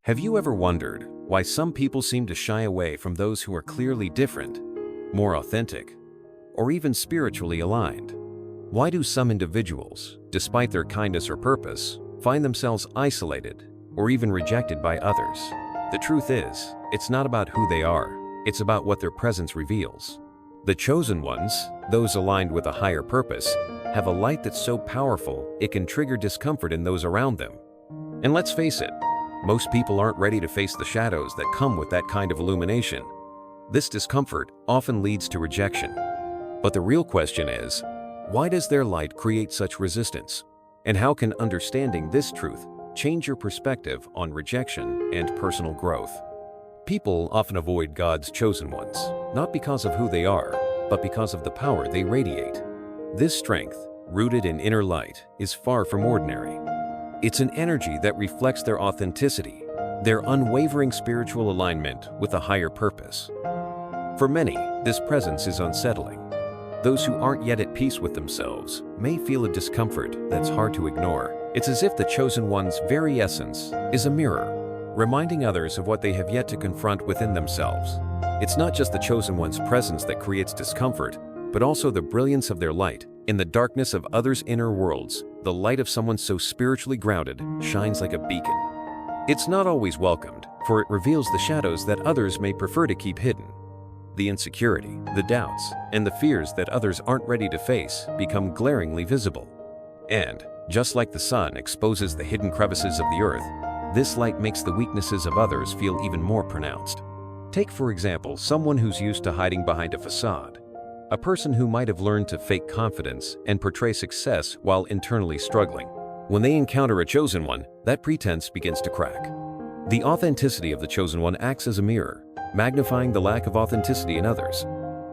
Have you ever wondered why some people seem to shy away from those who are clearly different, more authentic, or even spiritually aligned? Why do some individuals, despite their kindness or purpose, find themselves isolated or even rejected by others? The truth is, it's not about who they are, it's about what their presence reveals. The chosen ones, those aligned with a higher purpose, have a light that's so powerful it can trigger discomfort in those around them. And let's face it, most people aren't ready to face the shadows that come with that kind of illumination. This discomfort often leads to rejection. But the real question is, why does their light create such resistance? And how can understanding this truth change your perspective on rejection and personal growth? People often avoid God's chosen ones, not because of who they are, but because of the power they radiate. This strength, rooted in inner light, is far from ordinary. It's an energy that reflects their authenticity, their unwavering spiritual alignment with a higher purpose. For many, this presence is unsettling. Those who aren't yet at peace with themselves may feel a discomfort that's hard to ignore. It's as if the chosen one's very essence is a mirror, reminding others of what they have yet to confront within themselves. It's not just the chosen one's presence that creates discomfort, but also the brilliance of their light. In the darkness of others' inner worlds, the light of someone so spiritually grounded shines like a beacon. It's not always welcomed, for it reveals the shadows that others may prefer to keep hidden. The insecurity, the doubts, and the fears that others aren't ready to face become glaringly visible. And, just like the sun exposes the hidden crevices of the earth, this light makes the weaknesses of others feel even more pronounced. Take, for example, someone who's used to hiding behind a facade. A person who might have learned to fake confidence and portray success while internally struggling. When they encounter a chosen one, that pretense begins to crack. The authenticity of the chosen one acts as a mirror, magnifying the lack of authenticity in others.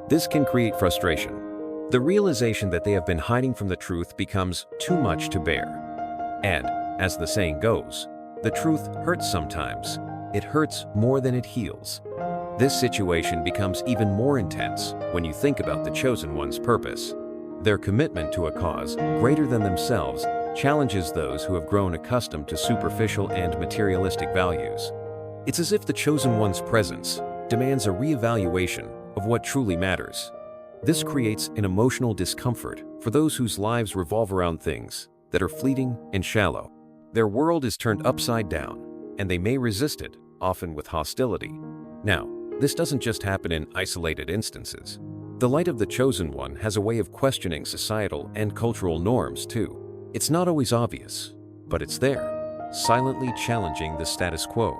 This can create frustration. The realization that they have been hiding from the truth becomes too much to bear. And, as the saying goes, the truth hurts sometimes. It hurts more than it heals. This situation becomes even more intense when you think about the chosen one's purpose. Their commitment to a cause greater than themselves challenges those who have grown accustomed to superficial and materialistic values. It's as if the chosen one's presence demands a reevaluation of what truly matters. This creates an emotional discomfort for those whose lives revolve around things that are fleeting and shallow. Their world is turned upside down, and they may resist it, often with hostility. Now, this doesn't just happen in isolated instances. The light of the chosen one has a way of questioning societal and cultural norms too. It's not always obvious, but it's there, silently challenging the status quo.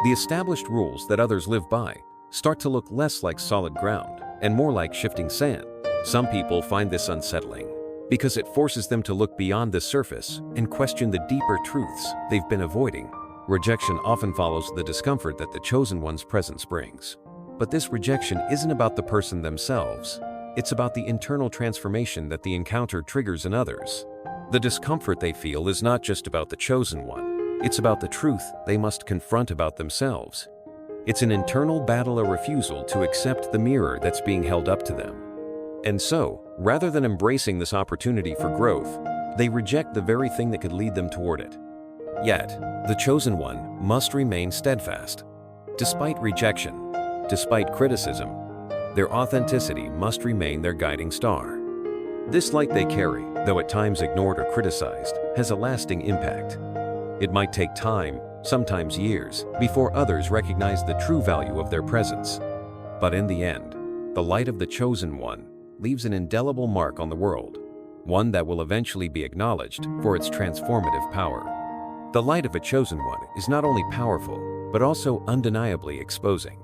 The established rules that others live by start to look less like solid ground and more like shifting sand. Some people find this unsettling because it forces them to look beyond the surface and question the deeper truths they've been avoiding. Rejection often follows the discomfort that the chosen one's presence brings. But this rejection isn't about the person themselves. It's about the internal transformation that the encounter triggers in others. The discomfort they feel is not just about the chosen one. It's about the truth they must confront about themselves. It's an internal battle, a refusal to accept the mirror that's being held up to them. And so, rather than embracing this opportunity for growth, they reject the very thing that could lead them toward it. Yet, the chosen one must remain steadfast. Despite rejection, despite criticism, their authenticity must remain their guiding star. This light they carry, though at times ignored or criticized, has a lasting impact. It might take time, sometimes years, before others recognize the true value of their presence. But in the end, the light of the chosen one leaves an indelible mark on the world, one that will eventually be acknowledged for its transformative power. The light of a chosen one is not only powerful, but also undeniably exposing.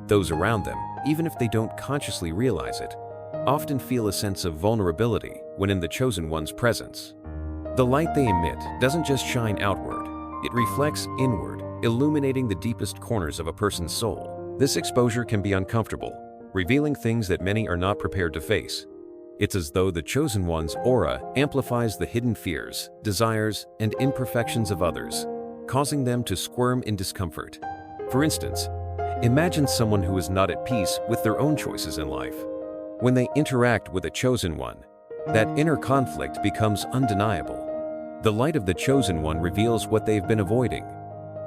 Those around them, even if they don't consciously realize it, often feel a sense of vulnerability when in the chosen one's presence. The light they emit doesn't just shine outward, it reflects inward, illuminating the deepest corners of a person's soul. This exposure can be uncomfortable, revealing things that many are not prepared to face. It's as though the chosen one's aura amplifies the hidden fears, desires, and imperfections of others, causing them to squirm in discomfort. For instance, imagine someone who is not at peace with their own choices in life. When they interact with a chosen one, that inner conflict becomes undeniable. The light of the chosen one reveals what they've been avoiding.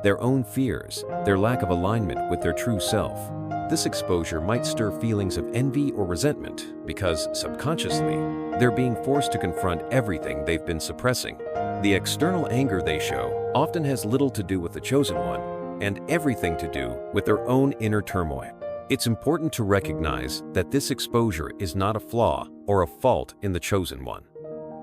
their own fears, their lack of alignment with their true self. This exposure might stir feelings of envy or resentment because, subconsciously, they're being forced to confront everything they've been suppressing. The external anger they show often has little to do with the chosen one and everything to do with their own inner turmoil. It's important to recognize that this exposure is not a flaw or a fault in the chosen one.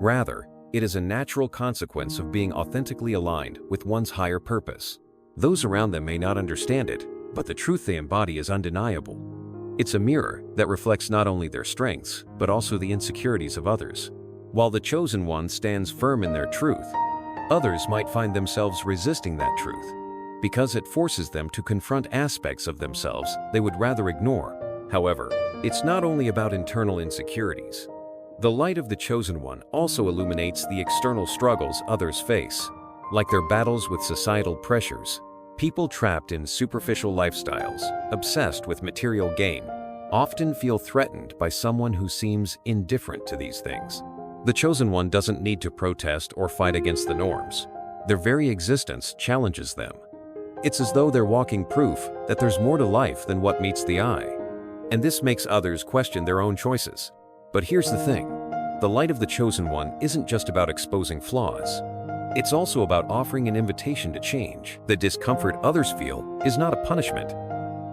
Rather, it is a natural consequence of being authentically aligned with one's higher purpose. Those around them may not understand it, but the truth they embody is undeniable. It's a mirror that reflects not only their strengths, but also the insecurities of others. While the chosen one stands firm in their truth, others might find themselves resisting that truth because it forces them to confront aspects of themselves they would rather ignore. However, it's not only about internal insecurities. The light of the chosen one also illuminates the external struggles others face, like their battles with societal pressures. People trapped in superficial lifestyles, obsessed with material gain, often feel threatened by someone who seems indifferent to these things. The chosen one doesn't need to protest or fight against the norms. Their very existence challenges them. It's as though they're walking proof that there's more to life than what meets the eye. And this makes others question their own choices. But here's the thing. The light of the chosen one isn't just about exposing flaws. It's also about offering an invitation to change. The discomfort others feel is not a punishment.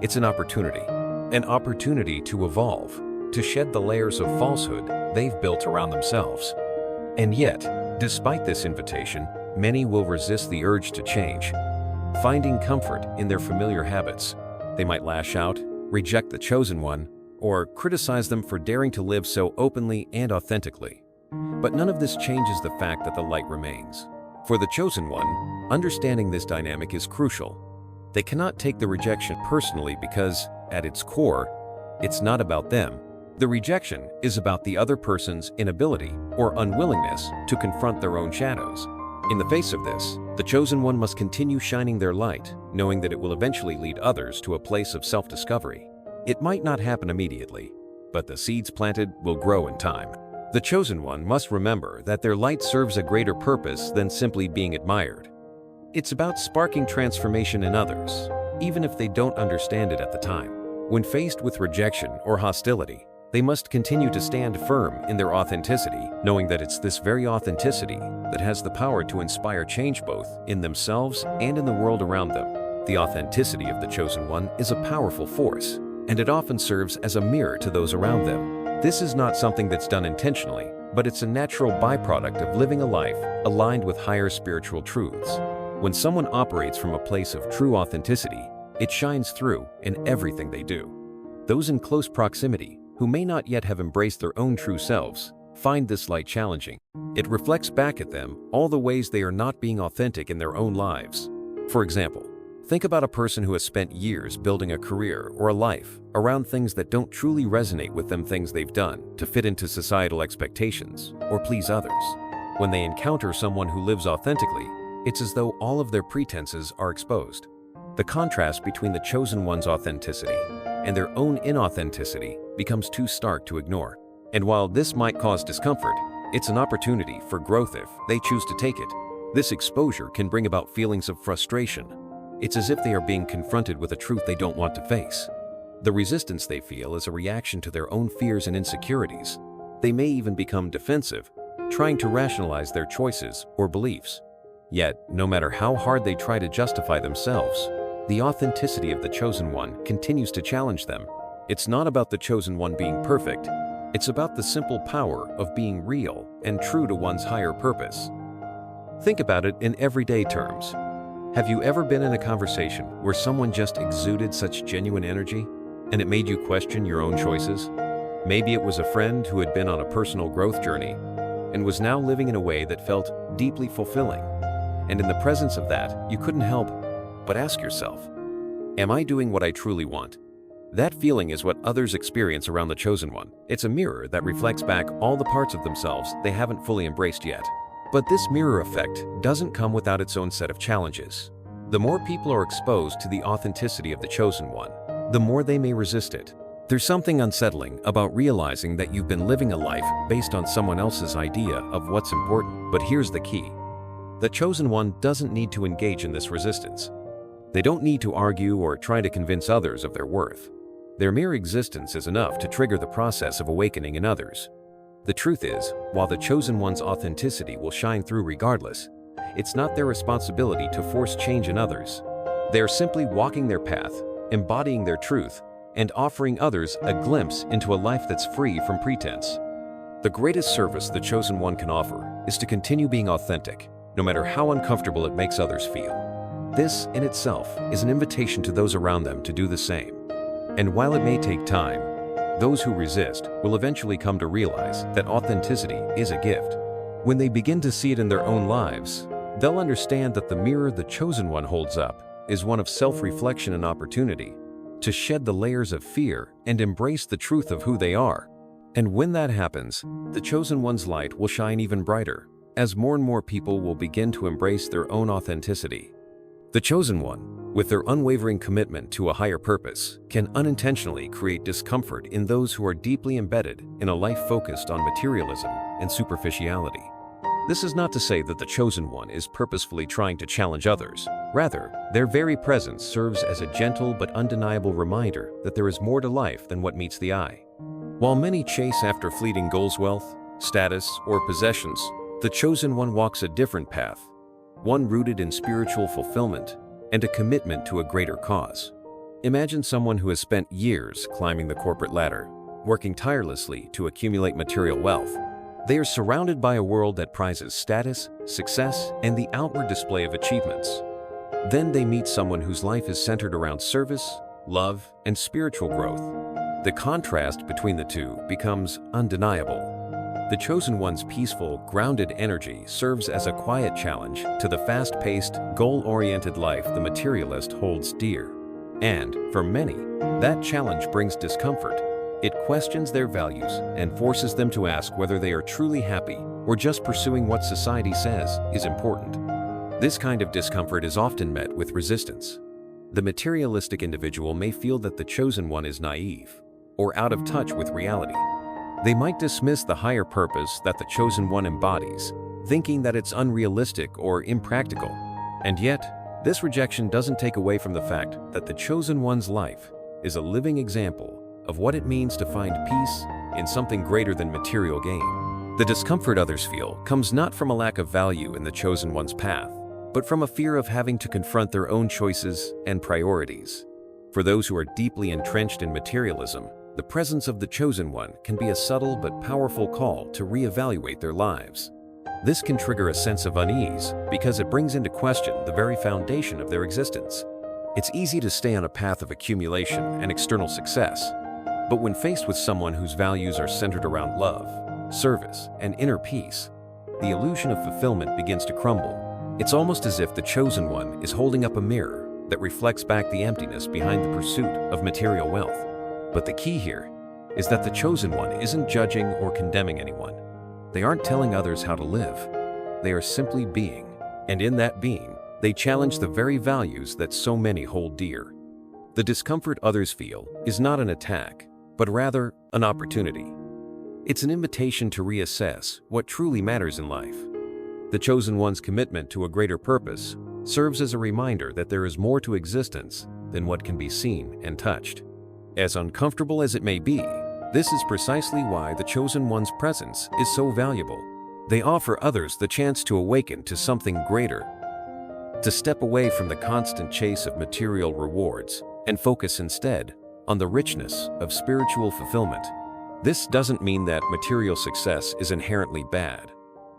It's an opportunity to evolve, to shed the layers of falsehood they've built around themselves. And yet, despite this invitation, many will resist the urge to change, finding comfort in their familiar habits. They might lash out, reject the chosen one, or criticize them for daring to live so openly and authentically. But none of this changes the fact that the light remains. For the chosen one, understanding this dynamic is crucial. They cannot take the rejection personally because, at its core, it's not about them. The rejection is about the other person's inability or unwillingness to confront their own shadows. In the face of this, the chosen one must continue shining their light, knowing that it will eventually lead others to a place of self-discovery. It might not happen immediately, but the seeds planted will grow in time. The chosen one must remember that their light serves a greater purpose than simply being admired. It's about sparking transformation in others, even if they don't understand it at the time. When faced with rejection or hostility, they must continue to stand firm in their authenticity, knowing that it's this very authenticity that has the power to inspire change both in themselves and in the world around them. The authenticity of the chosen one is a powerful force, and it often serves as a mirror to those around them. This is not something that's done intentionally, but it's a natural byproduct of living a life aligned with higher spiritual truths. When someone operates from a place of true authenticity, it shines through in everything they do. Those in close proximity, who may not yet have embraced their own true selves, find this light challenging. It reflects back at them all the ways they are not being authentic in their own lives. For example, think about a person who has spent years building a career or a life around things that don't truly resonate with them, things they've done to fit into societal expectations or please others. When they encounter someone who lives authentically, it's as though all of their pretenses are exposed. The contrast between the chosen one's authenticity and their own inauthenticity becomes too stark to ignore. And while this might cause discomfort, it's an opportunity for growth if they choose to take it. This exposure can bring about feelings of frustration. It's as if they are being confronted with a truth they don't want to face. The resistance they feel is a reaction to their own fears and insecurities. They may even become defensive, trying to rationalize their choices or beliefs. Yet, no matter how hard they try to justify themselves, the authenticity of the chosen one continues to challenge them. It's not about the chosen one being perfect. It's about the simple power of being real and true to one's higher purpose. Think about it in everyday terms. Have you ever been in a conversation where someone just exuded such genuine energy, and it made you question your own choices? Maybe it was a friend who had been on a personal growth journey and was now living in a way that felt deeply fulfilling. And in the presence of that, you couldn't help but ask yourself, am I doing what I truly want? That feeling is what others experience around the chosen one. It's a mirror that reflects back all the parts of themselves they haven't fully embraced yet. But this mirror effect doesn't come without its own set of challenges. The more people are exposed to the authenticity of the chosen one, the more they may resist it. There's something unsettling about realizing that you've been living a life based on someone else's idea of what's important. But here's the key. The chosen one doesn't need to engage in this resistance. They don't need to argue or try to convince others of their worth. Their mere existence is enough to trigger the process of awakening in others. The truth is, while the chosen one's authenticity will shine through regardless, it's not their responsibility to force change in others. They are simply walking their path, embodying their truth, and offering others a glimpse into a life that's free from pretense. The greatest service the chosen one can offer is to continue being authentic, no matter how uncomfortable it makes others feel. This, in itself, is an invitation to those around them to do the same. And while it may take time, those who resist will eventually come to realize that authenticity is a gift. When they begin to see it in their own lives, they'll understand that the mirror the chosen one holds up is one of self-reflection and opportunity to shed the layers of fear and embrace the truth of who they are. And when that happens, the chosen one's light will shine even brighter, as more and more people will begin to embrace their own authenticity. The chosen one, with their unwavering commitment to a higher purpose, can unintentionally create discomfort in those who are deeply embedded in a life focused on materialism and superficiality. This is not to say that the chosen one is purposefully trying to challenge others. Rather, their very presence serves as a gentle but undeniable reminder that there is more to life than what meets the eye. While many chase after fleeting goals, wealth, status, or possessions, the chosen one walks a different path, one rooted in spiritual fulfillment and a commitment to a greater cause. Imagine someone who has spent years climbing the corporate ladder, working tirelessly to accumulate material wealth. They are surrounded by a world that prizes status, success, and the outward display of achievements. Then they meet someone whose life is centered around service, love, and spiritual growth. The contrast between the two becomes undeniable. The chosen one's peaceful, grounded energy serves as a quiet challenge to the fast-paced, goal-oriented life the materialist holds dear. And, for many, that challenge brings discomfort. It questions their values and forces them to ask whether they are truly happy or just pursuing what society says is important. This kind of discomfort is often met with resistance. The materialistic individual may feel that the chosen one is naive or out of touch with reality. They might dismiss the higher purpose that the chosen one embodies, thinking that it's unrealistic or impractical. And yet, this rejection doesn't take away from the fact that the chosen one's life is a living example of what it means to find peace in something greater than material gain. The discomfort others feel comes not from a lack of value in the chosen one's path, but from a fear of having to confront their own choices and priorities. For those who are deeply entrenched in materialism, the presence of the chosen one can be a subtle but powerful call to reevaluate their lives. This can trigger a sense of unease because it brings into question the very foundation of their existence. It's easy to stay on a path of accumulation and external success, but when faced with someone whose values are centered around love, service, and inner peace, the illusion of fulfillment begins to crumble. It's almost as if the chosen one is holding up a mirror that reflects back the emptiness behind the pursuit of material wealth. But the key here is that the chosen one isn't judging or condemning anyone. They aren't telling others how to live. They are simply being, and in that being, they challenge the very values that so many hold dear. The discomfort others feel is not an attack, but rather an opportunity. It's an invitation to reassess what truly matters in life. The chosen one's commitment to a greater purpose serves as a reminder that there is more to existence than what can be seen and touched. As uncomfortable as it may be, this is precisely why the chosen one's presence is so valuable. They offer others the chance to awaken to something greater, to step away from the constant chase of material rewards and focus instead on the richness of spiritual fulfillment. This doesn't mean that material success is inherently bad,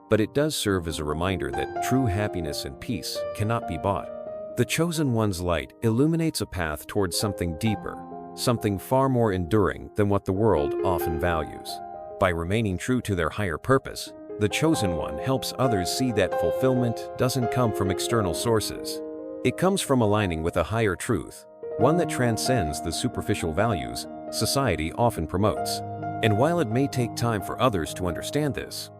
but it does serve as a reminder that true happiness and peace cannot be bought. The chosen one's light illuminates a path towards something deeper, something far more enduring than what the world often values. By remaining true to their higher purpose, the chosen one helps others see that fulfillment doesn't come from external sources. It comes from aligning with a higher truth, one that transcends the superficial values society often promotes. And while it may take time for others to understand this,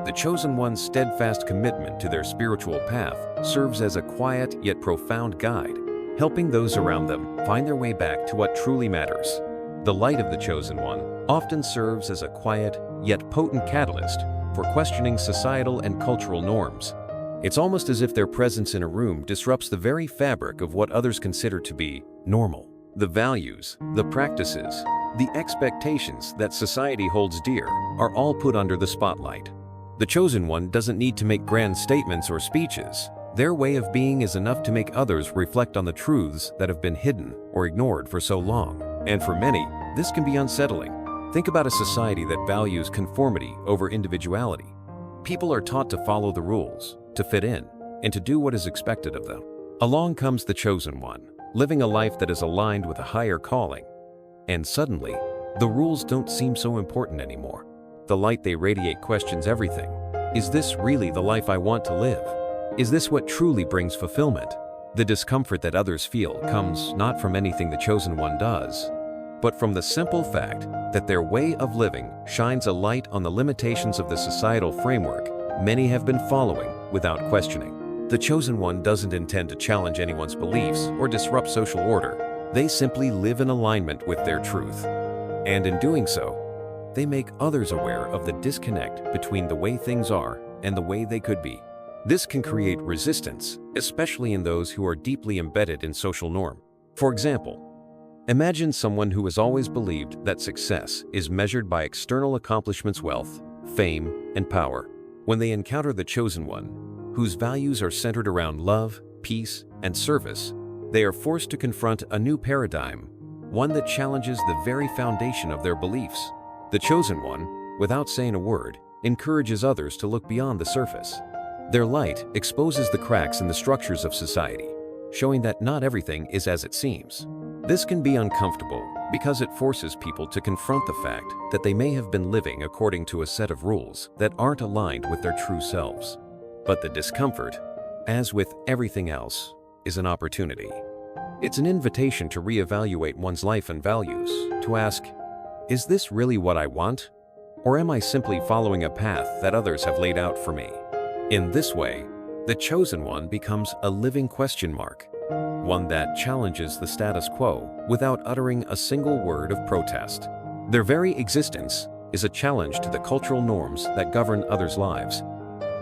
the chosen one's steadfast commitment to their spiritual path serves as a quiet yet profound guide, helping those around them find their way back to what truly matters. The light of the chosen one often serves as a quiet yet potent catalyst for questioning societal and cultural norms. It's almost as if their presence in a room disrupts the very fabric of what others consider to be normal. The values, the practices, the expectations that society holds dear are all put under the spotlight. The chosen one doesn't need to make grand statements or speeches. Their way of being is enough to make others reflect on the truths that have been hidden or ignored for so long. And for many, this can be unsettling. Think about a society that values conformity over individuality. People are taught to follow the rules, to fit in, and to do what is expected of them. Along comes the chosen one, living a life that is aligned with a higher calling. And suddenly, the rules don't seem so important anymore. The light they radiate questions everything. Is this really the life I want to live? Is this what truly brings fulfillment? The discomfort that others feel comes not from anything the chosen one does, but from the simple fact that their way of living shines a light on the limitations of the societal framework many have been following without questioning. The chosen one doesn't intend to challenge anyone's beliefs or disrupt social order. They simply live in alignment with their truth. And in doing so, they make others aware of the disconnect between the way things are and the way they could be. This can create resistance, especially in those who are deeply embedded in social norm. For example, imagine someone who has always believed that success is measured by external accomplishments, wealth, fame, and power. When they encounter the chosen one, whose values are centered around love, peace, and service, they are forced to confront a new paradigm, one that challenges the very foundation of their beliefs. The chosen one, without saying a word, encourages others to look beyond the surface. Their light exposes the cracks in the structures of society, showing that not everything is as it seems. This can be uncomfortable because it forces people to confront the fact that they may have been living according to a set of rules that aren't aligned with their true selves. But the discomfort, as with everything else, is an opportunity. It's an invitation to reevaluate one's life and values, to ask, is this really what I want? Or am I simply following a path that others have laid out for me? In this way, the chosen one becomes a living question mark, one that challenges the status quo without uttering a single word of protest. Their very existence is a challenge to the cultural norms that govern others' lives.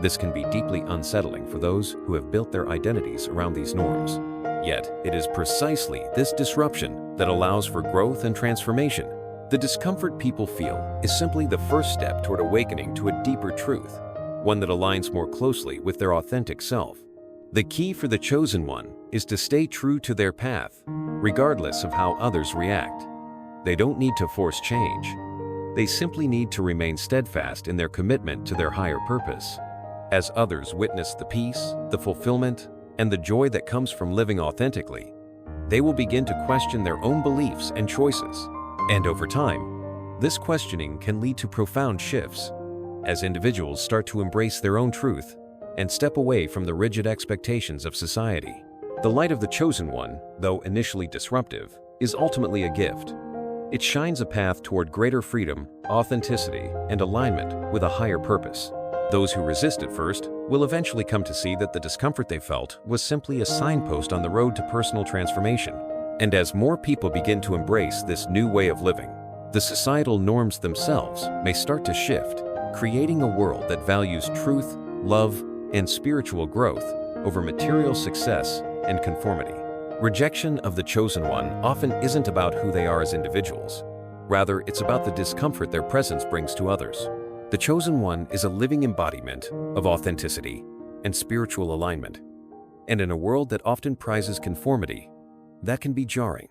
This can be deeply unsettling for those who have built their identities around these norms. Yet, it is precisely this disruption that allows for growth and transformation. The discomfort people feel is simply the first step toward awakening to a deeper truth, one that aligns more closely with their authentic self. The key for the chosen one is to stay true to their path, regardless of how others react. They don't need to force change. They simply need to remain steadfast in their commitment to their higher purpose. As others witness the peace, the fulfillment, and the joy that comes from living authentically, they will begin to question their own beliefs and choices. And over time, this questioning can lead to profound shifts, as individuals start to embrace their own truth and step away from the rigid expectations of society. The light of the chosen one, though initially disruptive, is ultimately a gift. It shines a path toward greater freedom, authenticity, and alignment with a higher purpose. Those who resist at first will eventually come to see that the discomfort they felt was simply a signpost on the road to personal transformation. And as more people begin to embrace this new way of living, the societal norms themselves may start to shift, creating a world that values truth, love, and spiritual growth over material success and conformity. Rejection of the chosen one often isn't about who they are as individuals. Rather, it's about the discomfort their presence brings to others. The chosen one is a living embodiment of authenticity and spiritual alignment. And in a world that often prizes conformity, that can be jarring.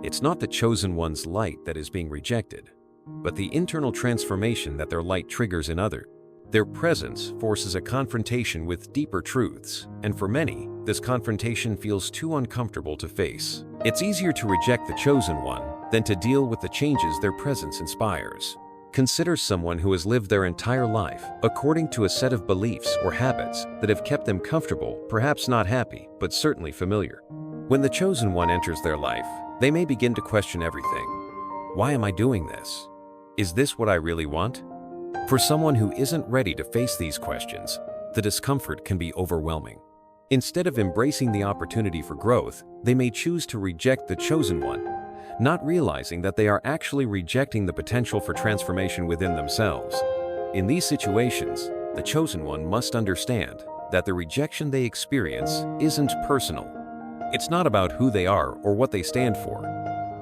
It's not the chosen one's light that is being rejected, but the internal transformation that their light triggers in others. Their presence forces a confrontation with deeper truths, and for many, this confrontation feels too uncomfortable to face. It's easier to reject the chosen one than to deal with the changes their presence inspires. Consider someone who has lived their entire life according to a set of beliefs or habits that have kept them comfortable, perhaps not happy, but certainly familiar. When the chosen one enters their life, they may begin to question everything. Why am I doing this? Is this what I really want? For someone who isn't ready to face these questions, the discomfort can be overwhelming. Instead of embracing the opportunity for growth, they may choose to reject the chosen one, not realizing that they are actually rejecting the potential for transformation within themselves. In these situations, the chosen one must understand that the rejection they experience isn't personal. It's not about who they are or what they stand for.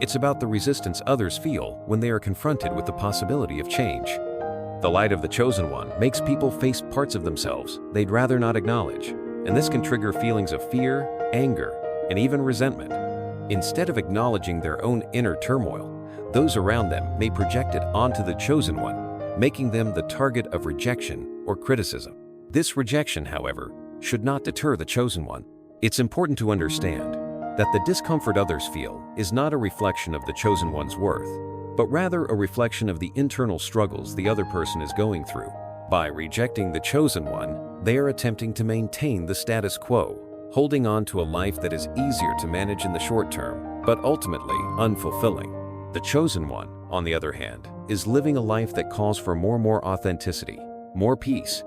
It's about the resistance others feel when they are confronted with the possibility of change. The light of the chosen one makes people face parts of themselves they'd rather not acknowledge, and this can trigger feelings of fear, anger, and even resentment. Instead of acknowledging their own inner turmoil, those around them may project it onto the chosen one, making them the target of rejection or criticism. This rejection, however, should not deter the chosen one. It's important to understand that the discomfort others feel is not a reflection of the chosen one's worth, but rather a reflection of the internal struggles the other person is going through. By rejecting the chosen one, they are attempting to maintain the status quo, holding on to a life that is easier to manage in the short term, but ultimately unfulfilling. The chosen one, on the other hand, is living a life that calls for more authenticity, more peace,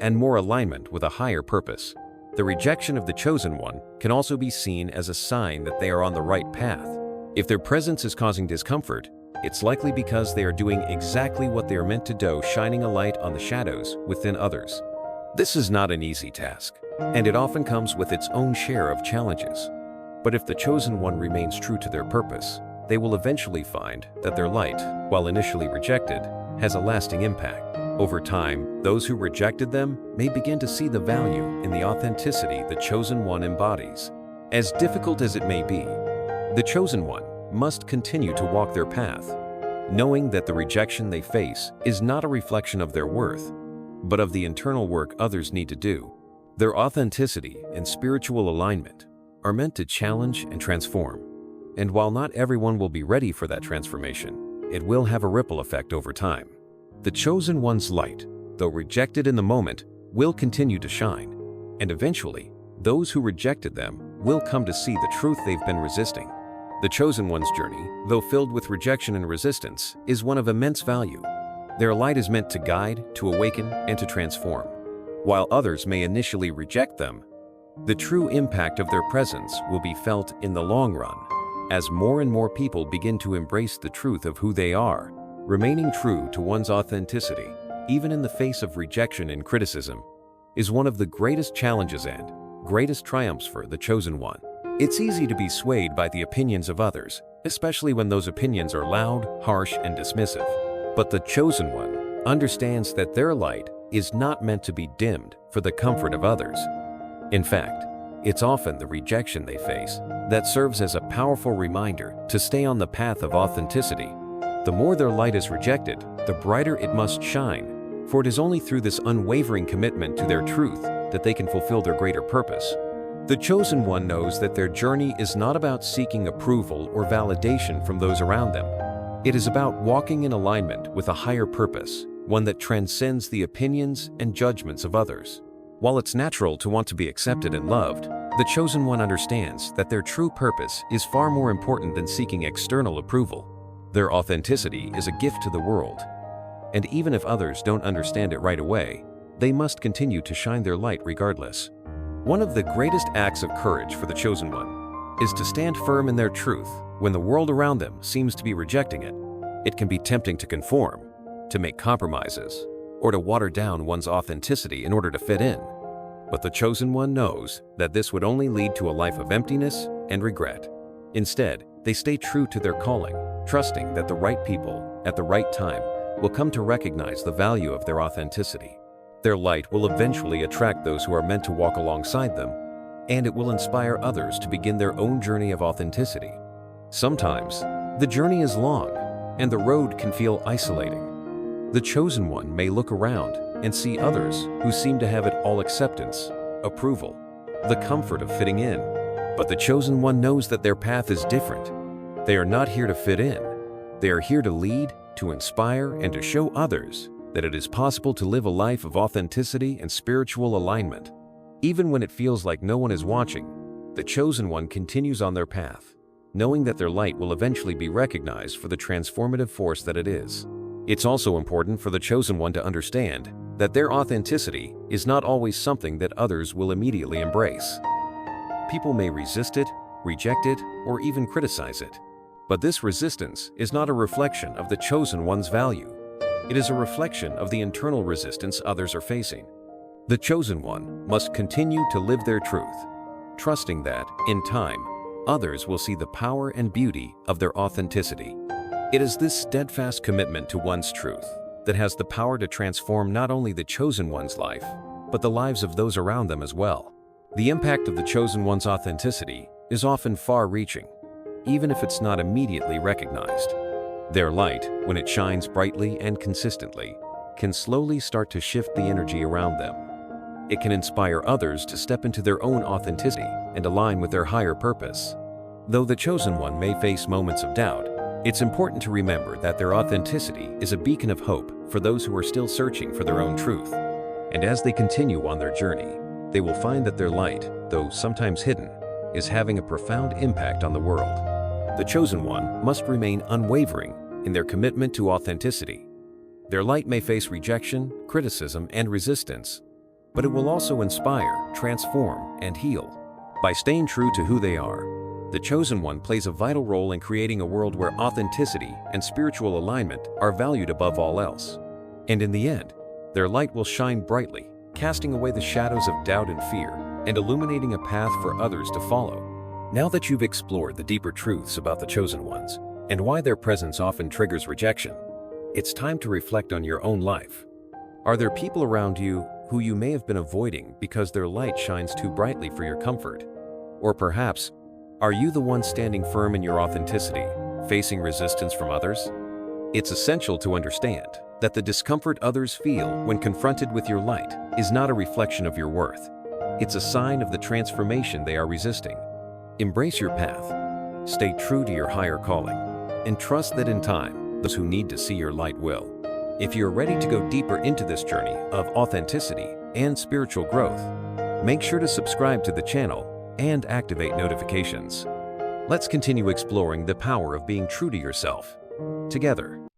and more alignment with a higher purpose. The rejection of the chosen one can also be seen as a sign that they are on the right path. If their presence is causing discomfort, it's likely because they are doing exactly what they are meant to do, shining a light on the shadows within others. This is not an easy task, and it often comes with its own share of challenges. But if the chosen one remains true to their purpose, they will eventually find that their light, while initially rejected, has a lasting impact. Over time, those who rejected them may begin to see the value in the authenticity the chosen one embodies. As difficult as it may be, the chosen one must continue to walk their path, knowing that the rejection they face is not a reflection of their worth, but of the internal work others need to do. Their authenticity and spiritual alignment are meant to challenge and transform. And while not everyone will be ready for that transformation, it will have a ripple effect over time. The chosen one's light, though rejected in the moment, will continue to shine, and eventually, those who rejected them will come to see the truth they've been resisting. The chosen one's journey, though filled with rejection and resistance, is one of immense value. Their light is meant to guide, to awaken, and to transform. While others may initially reject them, the true impact of their presence will be felt in the long run, as more and more people begin to embrace the truth of who they are. Remaining true to one's authenticity, even in the face of rejection and criticism, is one of the greatest challenges and greatest triumphs for the chosen one. It's easy to be swayed by the opinions of others, especially when those opinions are loud, harsh, and dismissive. But the chosen one understands that their light is not meant to be dimmed for the comfort of others. In fact, it's often the rejection they face that serves as a powerful reminder to stay on the path of authenticity. The more their light is rejected, the brighter it must shine, for it is only through this unwavering commitment to their truth that they can fulfill their greater purpose. The chosen one knows that their journey is not about seeking approval or validation from those around them. It is about walking in alignment with a higher purpose, one that transcends the opinions and judgments of others. While it's natural to want to be accepted and loved, the chosen one understands that their true purpose is far more important than seeking external approval. Their authenticity is a gift to the world, and even if others don't understand it right away, they must continue to shine their light regardless. One of the greatest acts of courage for the chosen one is to stand firm in their truth when the world around them seems to be rejecting it. It can be tempting to conform, to make compromises, or to water down one's authenticity in order to fit in. But the chosen one knows that this would only lead to a life of emptiness and regret. Instead, they stay true to their calling, trusting that the right people, at the right time, will come to recognize the value of their authenticity. Their light will eventually attract those who are meant to walk alongside them, and it will inspire others to begin their own journey of authenticity. Sometimes, the journey is long, and the road can feel isolating. The chosen one may look around and see others who seem to have it all: acceptance, approval, the comfort of fitting in. But the chosen one knows that their path is different. They are not here to fit in. They are here to lead, to inspire, and to show others that it is possible to live a life of authenticity and spiritual alignment. Even when it feels like no one is watching, the chosen one continues on their path, knowing that their light will eventually be recognized for the transformative force that it is. It's also important for the chosen one to understand that their authenticity is not always something that others will immediately embrace. People may resist it, reject it, or even criticize it. But this resistance is not a reflection of the chosen one's value. It is a reflection of the internal resistance others are facing. The chosen one must continue to live their truth, trusting that, in time, others will see the power and beauty of their authenticity. It is this steadfast commitment to one's truth that has the power to transform not only the chosen one's life, but the lives of those around them as well. The impact of the chosen one's authenticity is often far-reaching, even if it's not immediately recognized. Their light, when it shines brightly and consistently, can slowly start to shift the energy around them. It can inspire others to step into their own authenticity and align with their higher purpose. Though the chosen one may face moments of doubt, it's important to remember that their authenticity is a beacon of hope for those who are still searching for their own truth. And as they continue on their journey, they will find that their light, though sometimes hidden, is having a profound impact on the world. The chosen one must remain unwavering in their commitment to authenticity. Their light may face rejection, criticism, and resistance, but it will also inspire, transform, and heal. By staying true to who they are, the chosen one plays a vital role in creating a world where authenticity and spiritual alignment are valued above all else. And in the end, their light will shine brightly, casting away the shadows of doubt and fear, and illuminating a path for others to follow. Now that you've explored the deeper truths about the chosen ones, and why their presence often triggers rejection, it's time to reflect on your own life. Are there people around you who you may have been avoiding because their light shines too brightly for your comfort? Or perhaps, are you the one standing firm in your authenticity, facing resistance from others? It's essential to understand that the discomfort others feel when confronted with your light is not a reflection of your worth. It's a sign of the transformation they are resisting. Embrace your path, stay true to your higher calling, and trust that in time, those who need to see your light will. If you're ready to go deeper into this journey of authenticity and spiritual growth, make sure to subscribe to the channel and activate notifications. Let's continue exploring the power of being true to yourself together.